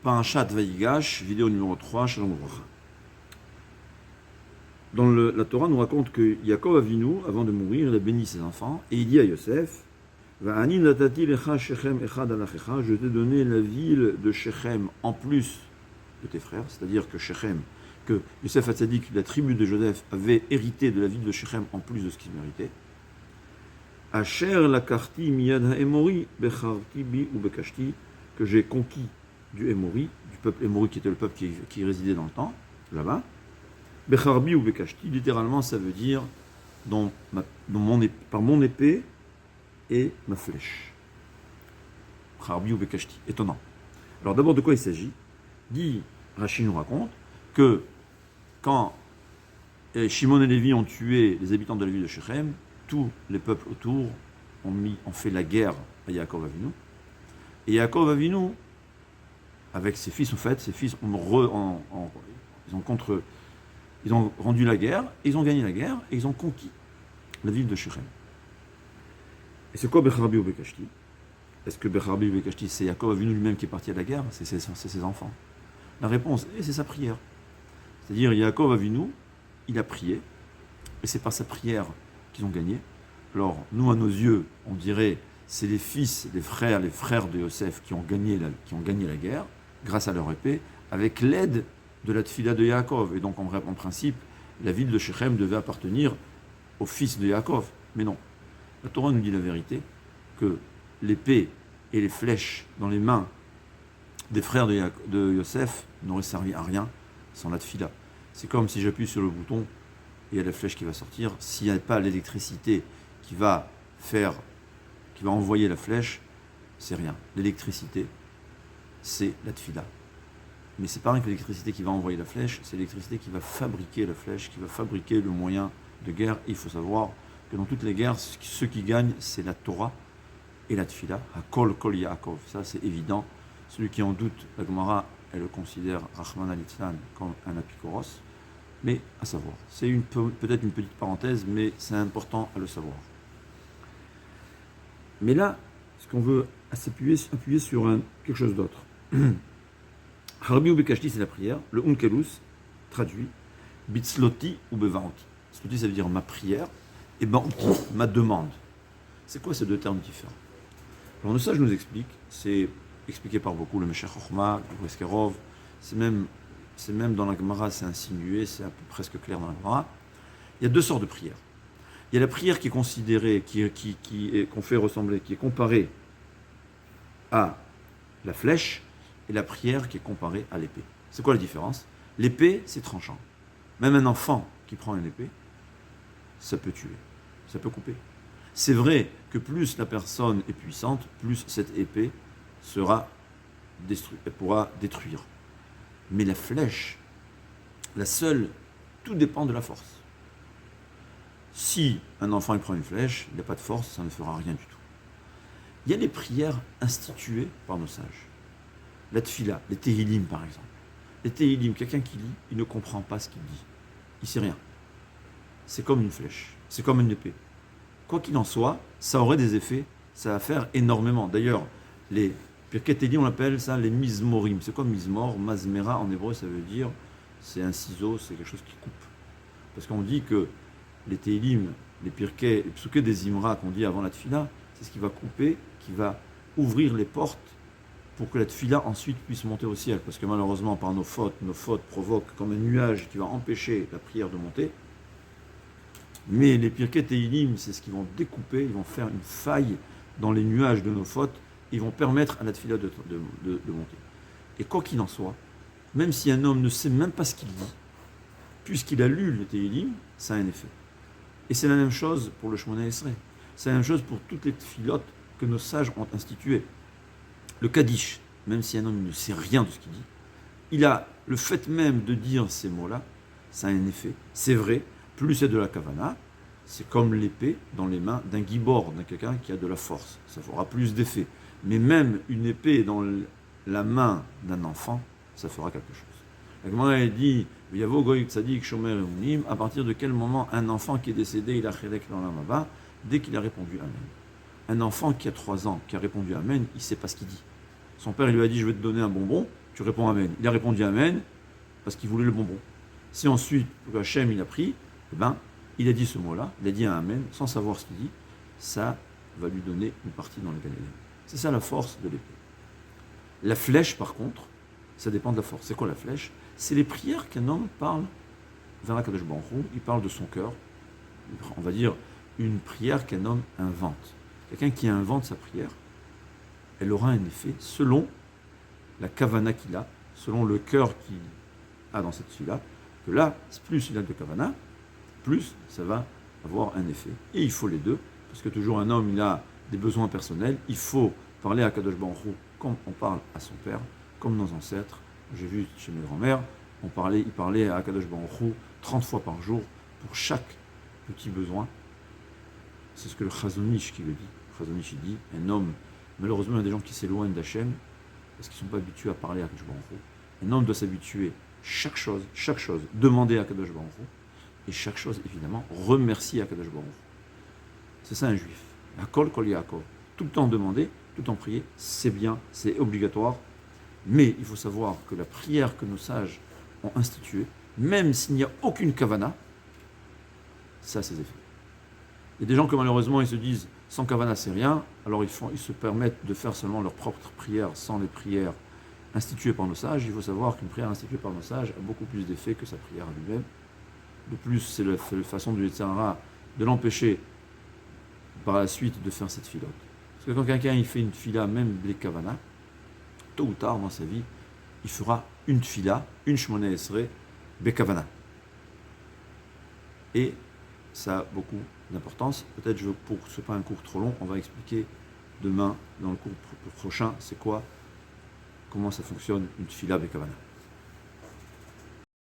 Parashat Vayigash, vidéo numéro 3, Shalom Uvracha. La Torah nous raconte que Yaakov Avinu, avant de mourir, il a béni ses enfants et il dit à Yosef, Va'ani natati lecha Shechem echad alachecha, je t'ai donné la ville de Shechem en plus de tes frères, c'est-à-dire que Shechem, que Yosef Hatzadik, la tribu de Joseph, avait hérité de la ville de Shechem en plus de ce qu'il méritait. Asher lakarti miyad ha'emori becharti bi ou bekashti, que j'ai conquis du Émori, du peuple Émori qui était le peuple qui résidait dans le temps, là-bas. Becharbi ou bekashti, littéralement ça veut dire par mon épée et ma flèche. Becharbi ou bekashti, étonnant. Alors d'abord de quoi il s'agit? Dit, Rashi nous raconte que quand Shimon et Lévi ont tué les habitants de la ville de Shechem, tous les peuples autour ont fait la guerre à Yaakov Avinu. Et Yaakov Avinu, avec ses fils, en fait, ses fils ils ont rendu la guerre, ils ont gagné la guerre, et ils ont conquis la ville de Shechem. Et c'est quoi Becharbi ou Bekashti? Est-ce que Becharbi ou Bekashti, c'est Yaakov Avinu lui-même qui est parti à la guerre? C'est ses enfants. La réponse, c'est sa prière. C'est-à-dire, Yaakov Avinu, il a prié, et c'est par sa prière qu'ils ont gagné. Alors, nous, à nos yeux, on dirait, c'est les fils, les frères de Yosef qui ont gagné la guerre, grâce à leur épée, avec l'aide de la tfila de Yaakov. Et donc, en principe, la ville de Shechem devait appartenir aux fils de Yaakov. Mais non. La Torah nous dit la vérité, que l'épée et les flèches dans les mains des frères de Yosef n'auraient servi à rien sans la tfila. C'est comme si j'appuie sur le bouton et il y a la flèche qui va sortir. S'il n'y a pas l'électricité qui va envoyer la flèche, c'est rien. L'électricité, c'est la tfila. Mais c'est pas rien que l'électricité qui va envoyer la flèche, c'est l'électricité qui va fabriquer la flèche, qui va fabriquer le moyen de guerre. Et il faut savoir que dans toutes les guerres, ceux qui gagnent, c'est la Torah et la tfila. Hakol kol Yaakov. Ça, c'est évident. Celui qui en doute, la Gemara, elle le considère, Rahman al-Itzlan, comme un apikoros. Mais à savoir. C'est peut-être une petite parenthèse, mais c'est important à le savoir. Mais là, ce qu'on veut s'appuyer sur quelque chose d'autre. Harbi ou Bekashti, c'est la prière. Le Unkelus traduit Bitsloti ou Bevaoti. Sloti, ça veut dire ma prière. Et Baoti, ma demande. C'est quoi ces deux termes différents? Alors, ça, je nous explique. C'est expliqué par beaucoup, le Meshach Chochma, le Breskerov. C'est même dans la Gemara, c'est insinué, c'est un peu presque clair dans la Gemara. Il y a deux sortes de prières. Il y a la prière qui est considérée, qu'on fait ressembler, qui est comparée à la flèche, et la prière qui est comparée à l'épée. C'est quoi la différence? L'épée, c'est tranchant. Même un enfant qui prend une épée, ça peut tuer, ça peut couper. C'est vrai que plus la personne est puissante, plus cette épée pourra détruire. Mais la flèche, tout dépend de la force. Si un enfant il prend une flèche, il n'a pas de force, ça ne fera rien du tout. Il y a les prières instituées par nos sages. La tfila, les Tehilim par exemple. Les Tehilim, quelqu'un qui lit, il ne comprend pas ce qu'il dit. Il ne sait rien. C'est comme une flèche, c'est comme une épée. Quoi qu'il en soit, ça aurait des effets, ça va faire énormément. D'ailleurs, les Pirkei Tehilim, on appelle ça les mizmorim. C'est quoi mizmor? Mazmera en hébreu, ça veut dire, c'est un ciseau, c'est quelque chose qui coupe. Parce qu'on dit que les Tehilim, les Pirkei, les Psukei des Imra qu'on dit avant la tfila, c'est ce qui va couper, qui va ouvrir les portes pour que la tfila ensuite puisse monter au ciel. Parce que malheureusement, par nos fautes provoquent comme un nuage qui va empêcher la prière de monter. Mais les Pirkei Tehilim, c'est ce qu'ils vont découper, ils vont faire une faille dans les nuages de nos fautes, ils vont permettre à la tfila de monter. Et quoi qu'il en soit, même si un homme ne sait même pas ce qu'il dit, puisqu'il a lu les Tehilim, ça a un effet. Et c'est la même chose pour le Shemona Esrei. C'est la même chose pour toutes les tfilotes que nos sages ont instituées. Le Kaddish, même si un homme ne sait rien de ce qu'il dit, il a le fait même de dire ces mots-là, ça a un effet. C'est vrai, plus c'est de la kavana, c'est comme l'épée dans les mains d'un gibor, d'un quelqu'un qui a de la force. Ça fera plus d'effet. Mais même une épée dans la main d'un enfant, ça fera quelque chose. La Gemara elle dit, Yavo goy tzadik shomer emunim, à partir de quel moment un enfant qui est décédé, il a chelek dans la mava, dès qu'il a répondu Amen. Un enfant qui a 3 ans, qui a répondu Amen, il ne sait pas ce qu'il dit. Son père il lui a dit, je vais te donner un bonbon, tu tu réponds Amen. Il a répondu Amen parce qu'il voulait le bonbon. Si ensuite, Hachem, il a pris, eh ben, il a dit ce mot-là, il a dit un Amen, sans savoir ce qu'il dit, ça va lui donner une partie dans le Gan Eden. C'est ça la force de l'épée. La flèche, par contre, ça dépend de la force. C'est quoi la flèche? C'est les prières qu'un homme parle vers Akadosh Baruch Hu, il parle de son cœur. On va dire une prière qu'un homme invente. Quelqu'un qui invente sa prière, elle aura un effet selon la kavana qu'il a, selon le cœur qu'il a dans cette fille-là, que là, plus il a de kavana, plus ça va avoir un effet. Et il faut les deux, parce que toujours un homme, il a des besoins personnels, il faut parler à Kadosh Baruch Hu comme on parle à son père, comme nos ancêtres. J'ai vu chez mes grands-mères, ils parlaient à Kadosh Baruch Hu 30 fois par jour pour chaque petit besoin. C'est ce que le Chazon Ish qui le dit. Le Chazon Ish, il dit, un homme, malheureusement, il y a des gens qui s'éloignent d'Hachem parce qu'ils ne sont pas habitués à parler à Kadosh Baruch Hu. Un homme doit s'habituer chaque chose, demander à Kadosh Baruch Hu, et chaque chose, évidemment, remercier à Kadosh Baruch Hu. C'est ça un juif. Hakol kol Yaakov. Tout le temps demander, tout le temps prier, c'est bien, c'est obligatoire, mais il faut savoir que la prière que nos sages ont instituée, même s'il n'y a aucune kavana, ça a ses effets. Il y a des gens que malheureusement ils se disent sans kavana c'est rien, alors ils se permettent de faire seulement leur propre prière sans les prières instituées par nos sages. Il faut savoir qu'une prière instituée par nos sages a beaucoup plus d'effet que sa prière à lui-même. De plus, c'est la façon du Yetzer Hara de l'empêcher par la suite de faire cette filote. Parce que quand quelqu'un il fait une fila, même les kavana, tôt ou tard dans sa vie, il fera une fila, une shmona esrei, bekavana. Et ça a beaucoup d'importance. Peut-être, pour que ce n'est pas un cours trop long, on va expliquer demain, dans le cours prochain, c'est quoi, comment ça fonctionne une fila bekavana.